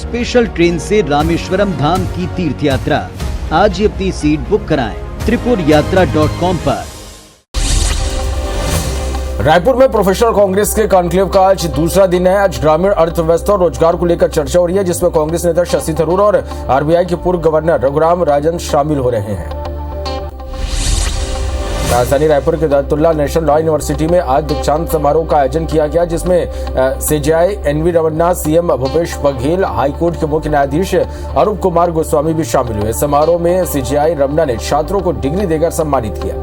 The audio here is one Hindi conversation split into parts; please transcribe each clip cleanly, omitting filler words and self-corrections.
स्पेशल ट्रेन से रामेश्वरम धाम की तीर्थ यात्रा। आज ही अपनी सीट बुक कराएं त्रिपुरयात्रा.com पर। रायपुर में प्रोफेशनल कांग्रेस के कॉन्क्लेव का आज दूसरा दिन है। आज ग्रामीण अर्थव्यवस्था और रोजगार को लेकर चर्चा हो रही है, जिसमें कांग्रेस नेता शशि थरूर और आरबीआई के पूर्व गवर्नर रघुराम राजन शामिल हो रहे हैं। राजधानी रायपुर के दत्तुल्ला नेशनल लॉ यूनिवर्सिटी में आज दीक्षांत समारोह का आयोजन किया गया, जिसमें CJI N V Ramana, CM Bhupesh Baghel, high court के मुख्य न्यायाधीश अरूप कुमार गोस्वामी भी शामिल हुए। समारोह में सीजेआई रमन्ना ने छात्रों को डिग्री देकर सम्मानित किया।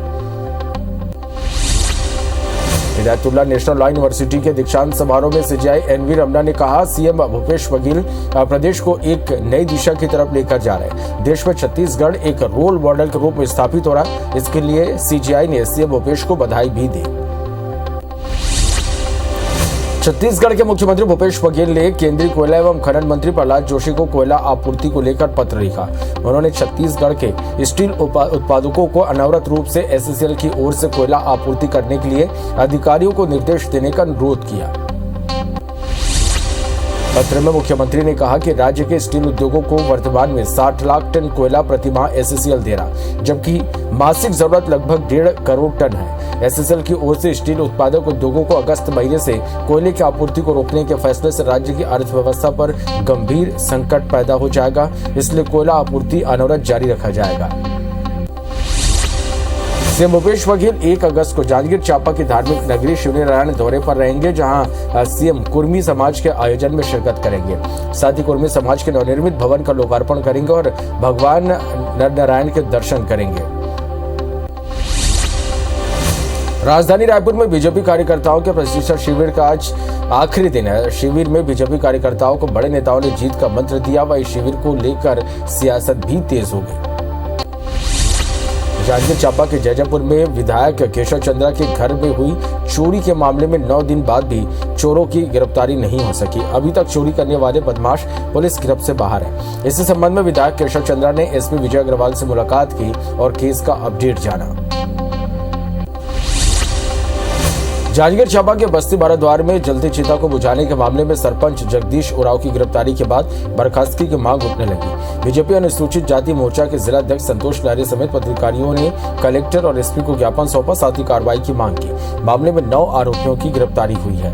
दत्तुल्ला नेशनल लॉ यूनिवर्सिटी के दीक्षांत समारोह में सीजेआई एनवी रमन्ना ने कहा, सीएम भूपेश बघेल प्रदेश को एक नई दिशा की तरफ लेकर जा रहे हैं। देश में छत्तीसगढ़ एक रोल मॉडल के रूप में स्थापित हो रहा है। इसके लिए सीजेआई ने सीएम भूपेश को बधाई भी दी। छत्तीसगढ़ के मुख्यमंत्री भूपेश बघेल ने केंद्रीय कोयला एवं खनन मंत्री प्रहलाद जोशी को कोयला आपूर्ति को लेकर पत्र लिखा। उन्होंने छत्तीसगढ़ के स्टील उत्पादकों को अनवरत रूप से एससीएल की ओर से कोयला आपूर्ति करने के लिए अधिकारियों को निर्देश देने का अनुरोध किया। पत्र में मुख्यमंत्री ने कहा कि राज्य के स्टील उद्योगों को वर्तमान में 60 लाख टन कोयला प्रतिमाह एससीएल दे रहा, जबकि मासिक जरूरत लगभग 1.5 करोड़ टन है। एससीएल की ओर से स्टील उत्पादक उद्योगों को अगस्त महीने से कोयले की आपूर्ति को रोकने के फैसले से राज्य की अर्थव्यवस्था पर गंभीर संकट पैदा हो जाएगा, इसलिए कोयला आपूर्ति अनवरत जारी रखा जाएगा। सीएम भूपेश बघेल 1 अगस्त को जांजगीर चांपा की धार्मिक नगरी शिवनारायण दौरे पर रहेंगे, जहां सीएम कुर्मी समाज के आयोजन में शिरकत करेंगे। साथ ही कुर्मी समाज के नवनिर्मित भवन का लोकार्पण करेंगे और भगवान नरनारायण के दर्शन करेंगे। राजधानी रायपुर में बीजेपी कार्यकर्ताओं के प्रशिक्षण शिविर का आज आखिरी दिन है। शिविर में बीजेपी कार्यकर्ताओं को बड़े नेताओं ने जीत का मंत्र दिया। वही शिविर को लेकर सियासत भी तेज हो गई। जांजगीर चांपा के जैजैपुर में विधायक केशव चंद्रा के घर में हुई चोरी के मामले में 9 दिन बाद भी चोरों की गिरफ्तारी नहीं हो सकी। अभी तक चोरी करने वाले बदमाश पुलिस गिरफ्त से बाहर है। इसी संबंध में विधायक केशव चंद्रा ने एसपी विजय अग्रवाल से मुलाकात की और केस का अपडेट जाना। जांजगीर चांपा के बस्ती बाराद्वार में जलते चिता को बुझाने के मामले में सरपंच जगदीश उराव की गिरफ्तारी के बाद बर्खास्तगी की मांग उठने लगी। बीजेपी अनुसूचित जाति मोर्चा के जिला अध्यक्ष संतोष लारी समेत पदाधिकारियों ने कलेक्टर और एसपी को ज्ञापन सौंपा, साथ ही कार्रवाई की मांग की। मामले में 9 आरोपियों की गिरफ्तारी हुई है।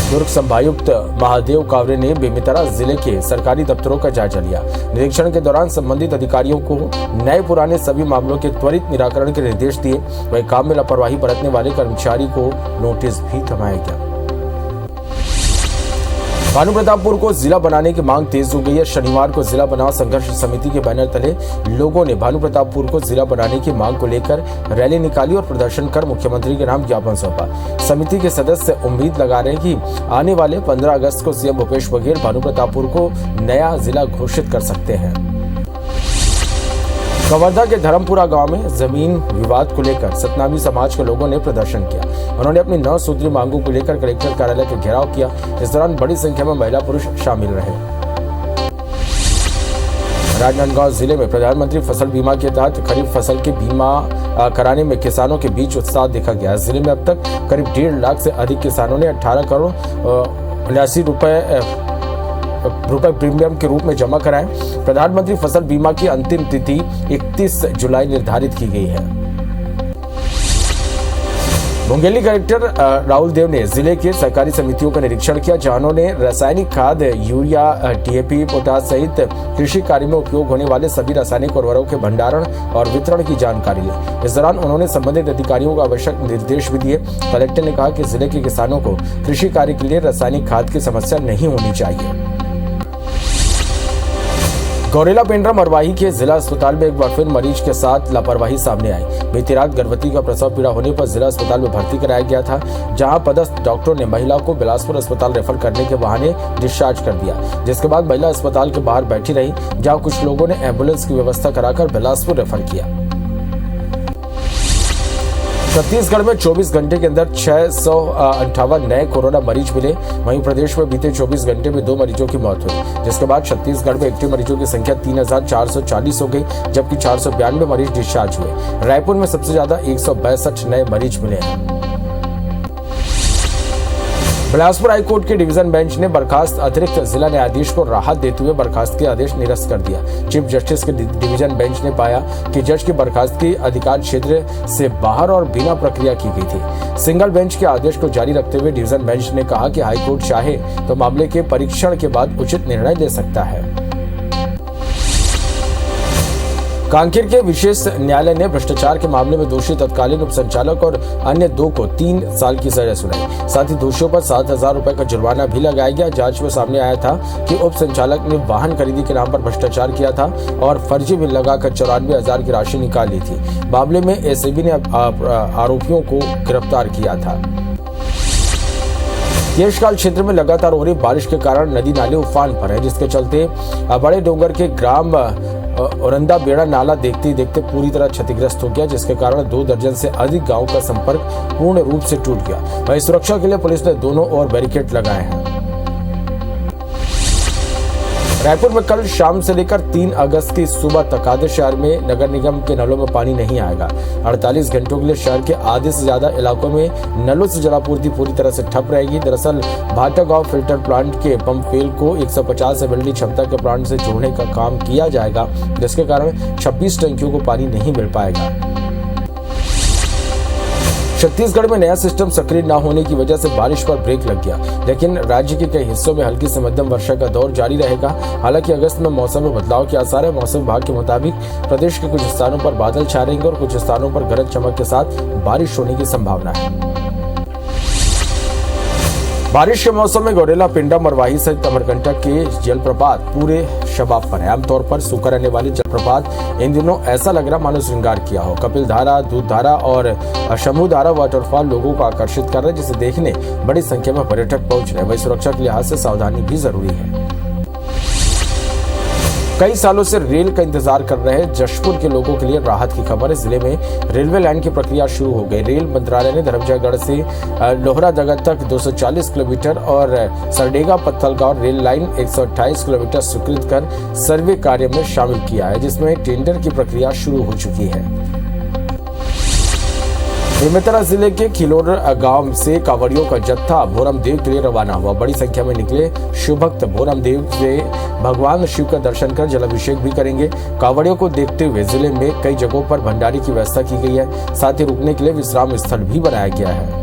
दुर्ग संभायुक्त महादेव कावरे ने बेमेतरा जिले के सरकारी दफ्तरों का जायजा लिया। निरीक्षण के दौरान संबंधित अधिकारियों को नए पुराने सभी मामलों के त्वरित निराकरण के निर्देश दिए। वहीं काम में लापरवाही बरतने वाले कर्मचारी को नोटिस भी थमाया गया। भानुप्रतापपुर को जिला बनाने की मांग तेज हो गई है। शनिवार को जिला बनाओ संघर्ष समिति के बैनर तले लोगों ने भानुप्रतापपुर को जिला बनाने की मांग को लेकर रैली निकाली और प्रदर्शन कर मुख्यमंत्री के नाम ज्ञापन सौंपा। समिति के सदस्य उम्मीद लगा रहे हैं कि आने वाले 15 अगस्त को सीएम भूपेश बघेल भानुप्रतापपुर को नया जिला घोषित कर सकते हैं। कवर्धा के धर्मपुरा गांव में जमीन विवाद को लेकर सतनामी समाज के लोगों ने प्रदर्शन किया। उन्होंने अपनी 9 सूत्री मांगों को लेकर कलेक्टर कार्यालय का घेराव किया। इस दौरान बड़ी संख्या में महिला पुरुष शामिल रहे। राजनांदगांव जिले में प्रधानमंत्री फसल बीमा के तहत खरीफ फसल के बीमा कराने में किसानों के बीच उत्साह देखा गया। जिले में अब तक करीब 1.5 लाख से अधिक किसानों ने 18 करोड़ 79 रुपए प्रीमियम के रूप में जमा कराए। प्रधानमंत्री फसल बीमा की अंतिम तिथि 31 जुलाई निर्धारित की गई है। मुंगेली कलेक्टर राहुल देव ने जिले के सरकारी समितियों का निरीक्षण किया, जहां उन्होंने रासायनिक खाद, यूरिया, डीएपी, पोटाश सहित कृषि कार्य में उपयोग होने वाले सभी रासायनिक उर्वरकों के भंडारण और वितरण की जानकारी ली। इस दौरान उन्होंने संबंधित अधिकारियों को आवश्यक निर्देश भी दिए। कलेक्टर ने कहा कि जिले के किसानों को कृषि कार्य के लिए रासायनिक खाद की समस्या नहीं होनी चाहिए। गौरेला पेंड्रा मरवाही के जिला अस्पताल में एक बार फिर मरीज के साथ लापरवाही सामने आई। बीती रात गर्भवती का प्रसव पीड़ा होने पर जिला अस्पताल में भर्ती कराया गया था, जहां पदस्थ डॉक्टर ने महिला को बिलासपुर अस्पताल रेफर करने के बहाने डिस्चार्ज कर दिया, जिसके बाद महिला अस्पताल के बाहर बैठी रही, जहां कुछ लोगों ने एम्बुलेंस की व्यवस्था कराकर बिलासपुर रेफर किया। छत्तीसगढ़ में 24 घंटे के अंदर 658 नए कोरोना मरीज मिले। वहीं प्रदेश में बीते 24 घंटे में 2 मरीजों की मौत हुई, जिसके बाद छत्तीसगढ़ में एक्टिव मरीजों की संख्या 3440 हो गई, जबकि 492 मरीज डिस्चार्ज हुए। रायपुर में सबसे ज्यादा 162 नए मरीज मिले हैं। बिलासपुर हाईकोर्ट के डिवीजन बेंच ने बर्खास्त अतिरिक्त जिला न्यायाधीश को राहत देते हुए बर्खास्तगी आदेश निरस्त कर दिया। चीफ जस्टिस के डिवीजन बेंच ने पाया कि जज की बर्खास्तगी अधिकार क्षेत्र से बाहर और बिना प्रक्रिया की गई थी। सिंगल बेंच के आदेश को जारी रखते हुए डिवीजन बेंच ने कहा कि हाईकोर्ट चाहे तो मामले के परीक्षण के बाद उचित निर्णय ले सकता है। कांकेर के विशेष न्यायालय ने भ्रष्टाचार के मामले में दोषी तत्कालीन उप संचालक और अन्य 2 को 3 साल की सजा सुनाई। साथ ही दोषियों पर 7,000 रुपए का जुर्माना भी लगाया गया। जांच में सामने आया था कि उप संचालक ने वाहन खरीदी के नाम पर भ्रष्टाचार किया था और फर्जी बिल लगाकर 94,000 की राशि निकाल ली थी। मामले में एसीबी ने आरोपियों को गिरफ्तार किया था। केशकाल क्षेत्र में लगातार हो रही बारिश के कारण नदी नाले उफान पर है, जिसके चलते बड़े डोंगर के ग्राम औरंदा बेड़ा नाला देखते ही देखते पूरी तरह क्षतिग्रस्त हो गया, जिसके कारण 2 दर्जन से अधिक गांवों का संपर्क पूर्ण रूप से टूट गया। वहीं सुरक्षा के लिए पुलिस ने दोनों ओर बैरिकेड लगाए हैं। रायपुर में कल शाम से लेकर 3 अगस्त की सुबह तक आधे शहर में नगर निगम के नलों में पानी नहीं आएगा। 48 घंटों के लिए शहर के आधे से ज्यादा इलाकों में नलों से जलापूर्ति पूरी तरह से ठप रहेगी। दरअसल भाटा गांव फिल्टर प्लांट के पंप फेल को 150 एमएलडी क्षमता के प्लांट से जोड़ने का काम किया जाएगा, जिसके कारण 26 टंकियों को पानी नहीं मिल पाएगा। छत्तीसगढ़ में नया सिस्टम सक्रिय न होने की वजह से बारिश पर ब्रेक लग गया, लेकिन राज्य के कई हिस्सों में हल्की से मध्यम वर्षा का दौर जारी रहेगा। हालांकि अगस्त में मौसम में बदलाव के आसार है। मौसम विभाग के मुताबिक प्रदेश के कुछ स्थानों पर बादल छाए रहेंगे और कुछ स्थानों पर गरज चमक के साथ बारिश होने की संभावना है। बारिश के मौसम में गौरेला, पिंडा, मरवाही सहित अमरकंटक के जलप्रपात पूरे शबाब पर है। आमतौर पर सूखा रहने वाले जलप्रपात इन दिनों ऐसा लग रहा मानो श्रृंगार किया हो। कपिल धारा, दूध धारा और शंभू धारा वाटरफॉल लोगों को आकर्षित कर रहे हैं, जिसे देखने बड़ी संख्या में पर्यटक पहुंच रहे हैं। वही सुरक्षा के लिहाज से सावधानी भी जरूरी है। कई सालों से रेल का इंतजार कर रहे जशपुर के लोगों के लिए राहत की खबर है। जिले में रेलवे लाइन की प्रक्रिया शुरू हो गई। रेल मंत्रालय ने धर्मजयगढ़ से लोहरादगा तक 240 किलोमीटर और सरडेगा पत्थलगांव रेल लाइन 128 किलोमीटर स्वीकृत कर सर्वे कार्य में शामिल किया है, जिसमें टेंडर की प्रक्रिया शुरू हो चुकी है। बेमेतरा जिले के खिलोर गांव से कांवड़ियों का जत्था भोरमदेव के लिए रवाना हुआ। बड़ी संख्या में निकले शिव भक्त भोरमदेव से भगवान शिव का दर्शन कर जलाभिषेक भी करेंगे। कांवड़ियों को देखते हुए जिले में कई जगहों पर भंडारे की व्यवस्था की गई है। साथ ही रुकने के लिए विश्राम स्थल भी बनाया गया है।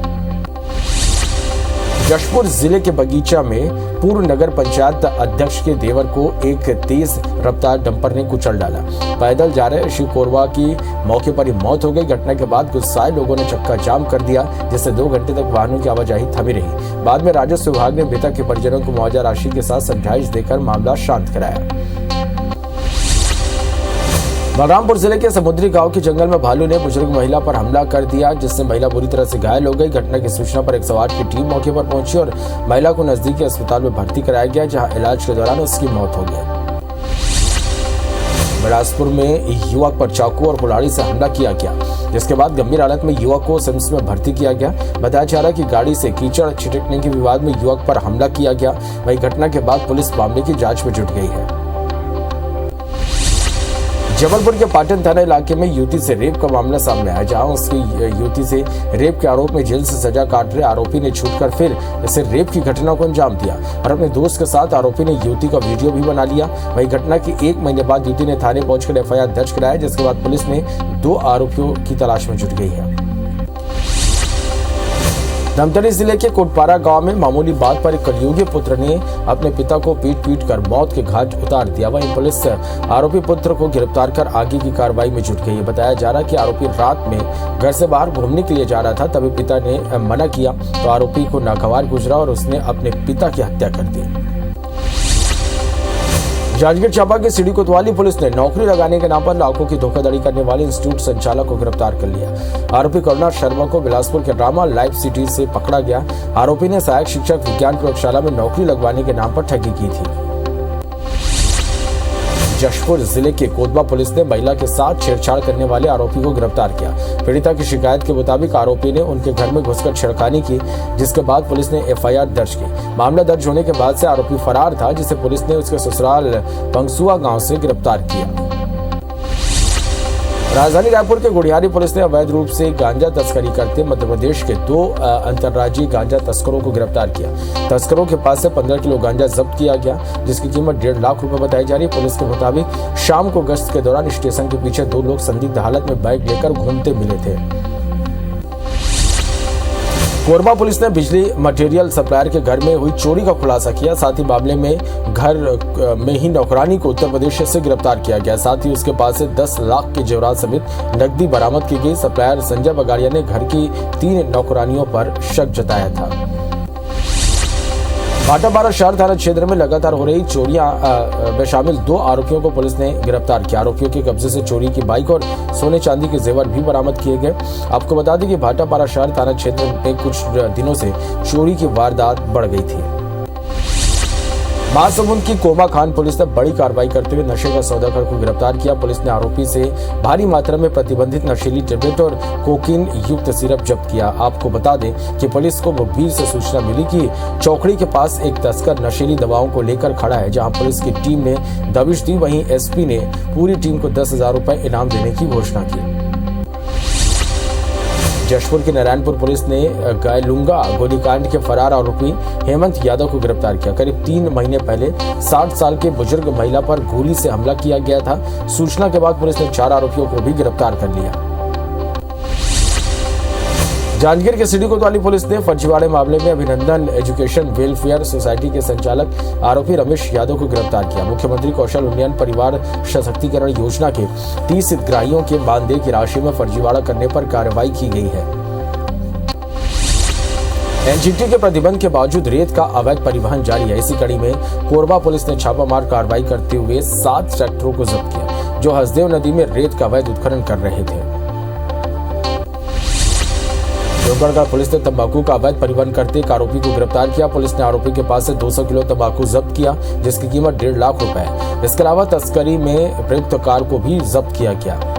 जशपुर जिले के बगीचा में पूर्व नगर पंचायत अध्यक्ष के देवर को एक तेज रफ्तार डंपर ने कुचल डाला। पैदल जा रहे शिव कोरवा की मौके पर ही मौत हो गई। घटना के बाद गुस्साए लोगों ने चक्का जाम कर दिया, जिससे 2 घंटे तक वाहनों की आवाजाही थमी रही। बाद में राजस्व विभाग ने मृतक के परिजनों को मुआवजा राशि के साथ समझाइश देकर मामला शांत कराया। बलरामपुर जिले के समुद्री गांव के जंगल में भालू ने बुजुर्ग महिला पर हमला कर दिया, जिससे महिला बुरी तरह से घायल हो गई। घटना की सूचना पर 108 की टीम मौके पर पहुंची और महिला को नजदीकी अस्पताल में भर्ती कराया गया, जहां इलाज के दौरान उसकी मौत हो गई। बिलासपुर में युवक पर चाकू और कुल्हाड़ी से हमला किया गया, जिसके बाद गंभीर हालत में युवक को सिम्स में भर्ती किया गया। बताया जा रहा है कि गाड़ी से कीचड़ छिटकने के विवाद में युवक पर हमला किया गया। वही घटना के बाद पुलिस मामले की जांच में जुट गई है। जबलपुर के पाटन थाना इलाके में युवती से रेप का मामला सामने आया, जहां उसकी युवती से रेप के आरोप में जेल से सजा काट रहे आरोपी ने छूटकर फिर इसे रेप की घटना को अंजाम दिया और अपने दोस्त के साथ आरोपी ने युवती का वीडियो भी बना लिया। वही घटना की 1 महीने बाद युवती ने थाने पहुंचकर एफआईआर दर्ज कराया, जिसके बाद पुलिस ने 2 आरोपियों की तलाश में जुट गई है। धमतरी जिले के कोटपारा गांव में मामूली बात पर एक कलयुगी पुत्र ने अपने पिता को पीट कर मौत के घाट उतार दिया। वहीं पुलिस आरोपी पुत्र को गिरफ्तार कर आगे की कार्रवाई में जुट गई है। बताया जा रहा है कि आरोपी रात में घर से बाहर घूमने के लिए जा रहा था, तभी पिता ने मना किया तो आरोपी को नागवार गुजरा और उसने अपने पिता की हत्या कर दी। जांजगीर चांपा की सीडी कोतवाली पुलिस ने नौकरी लगाने के नाम पर लाखों की धोखाधड़ी करने वाले इंस्टीट्यूट संचालक को गिरफ्तार कर लिया। आरोपी करुणा शर्मा को बिलासपुर के ड्रामा लाइफ सिटी से पकड़ा गया। आरोपी ने सहायक शिक्षक विज्ञान प्रयोगशाला में नौकरी लगवाने के नाम पर ठगी की थी। जशपुर जिले के कोतबा पुलिस ने महिला के साथ छेड़छाड़ करने वाले आरोपी को गिरफ्तार किया। पीड़िता की शिकायत के मुताबिक आरोपी ने उनके घर में घुसकर छेड़खानी की, जिसके बाद पुलिस ने एफआईआर दर्ज की। मामला दर्ज होने के बाद से आरोपी फरार था, जिसे पुलिस ने उसके ससुराल पंगसुआ गांव से गिरफ्तार किया। राजधानी रायपुर के गुड़ियारी पुलिस ने अवैध रूप से गांजा तस्करी करते मध्य प्रदेश के 2 अंतर्राज्यीय गांजा तस्करों को गिरफ्तार किया। तस्करों के पास से 15 किलो गांजा जब्त किया गया, जिसकी कीमत 1.5 लाख रुपए बताई जा रही है। पुलिस के मुताबिक शाम को गश्त के दौरान स्टेशन के पीछे 2 लोग संदिग्ध हालत में बाइक लेकर घूमते मिले थे। कोरबा पुलिस ने बिजली मटेरियल सप्लायर के घर में हुई चोरी का खुलासा किया। साथ ही मामले में घर में ही नौकरानी को उत्तर प्रदेश से गिरफ्तार किया गया। साथ ही उसके पास से 10 लाख के जेवरात समेत नकदी बरामद की गई। सप्लायर संजय बगाड़िया ने घर की 3 नौकरानियों पर शक जताया था। भाटापारा शहर थाना क्षेत्र में लगातार हो रही चोरियां में शामिल 2 आरोपियों को पुलिस ने गिरफ्तार किया। आरोपियों के कब्जे से चोरी की बाइक और सोने चांदी के जेवर भी बरामद किए गए। आपको बता दें कि भाटापारा शहर थाना क्षेत्र में कुछ दिनों से चोरी की वारदात बढ़ गई थी। महासमुंद की कोमा खान पुलिस ने बड़ी कार्रवाई करते हुए नशे का सौदागर को गिरफ्तार किया। पुलिस ने आरोपी से भारी मात्रा में प्रतिबंधित नशीली टेबलेट और कोकीन युक्त सिरप जब्त किया। आपको बता दें कि पुलिस को मुखबिर से सूचना मिली कि चौकड़ी के पास एक तस्कर नशीली दवाओं को लेकर खड़ा है। जहां पुलिस की टीम ने दबिश दी, वहीं एसपी ने पूरी टीम को 10,000 रुपए इनाम देने की घोषणा की। जशपुर की नारायणपुर पुलिस ने गायलुंगा गोलीकांड के फरार आरोपी हेमंत यादव को गिरफ्तार किया। करीब 3 महीने पहले 60 साल के बुजुर्ग महिला पर गोली से हमला किया गया था। सूचना के बाद पुलिस ने 4 आरोपियों को भी गिरफ्तार कर लिया। जांजगीर के सिटी कोतवाली पुलिस ने फर्जीवाड़े मामले में अभिनंदन एजुकेशन वेलफेयर सोसाइटी के संचालक आरोपी रमेश यादव को गिरफ्तार किया। मुख्यमंत्री कौशल उन्नयन परिवार सशक्तिकरण योजना के 30 हितग्राहियों के मानदेय की राशि में फर्जीवाड़ा करने पर कार्रवाई की गई है। एनजीटी के प्रतिबंध के बावजूद रेत का अवैध परिवहन जारी है। इसी कड़ी में कोरबा पुलिस ने छापामार कार्रवाई करते हुए 7 ट्रैक्टरों को जब्त किया, जो हसदेव नदी में रेत का अवैध उत्खनन कर रहे थे। देवगढ़ पुलिस ने तंबाकू का अवैध परिवहन करते एक आरोपी को गिरफ्तार किया। पुलिस ने आरोपी के पास से 200 किलो तंबाकू जब्त किया, जिसकी कीमत 1.5 लाख रुपए है। इसके अलावा तस्करी में प्रयुक्त कार को भी जब्त किया गया।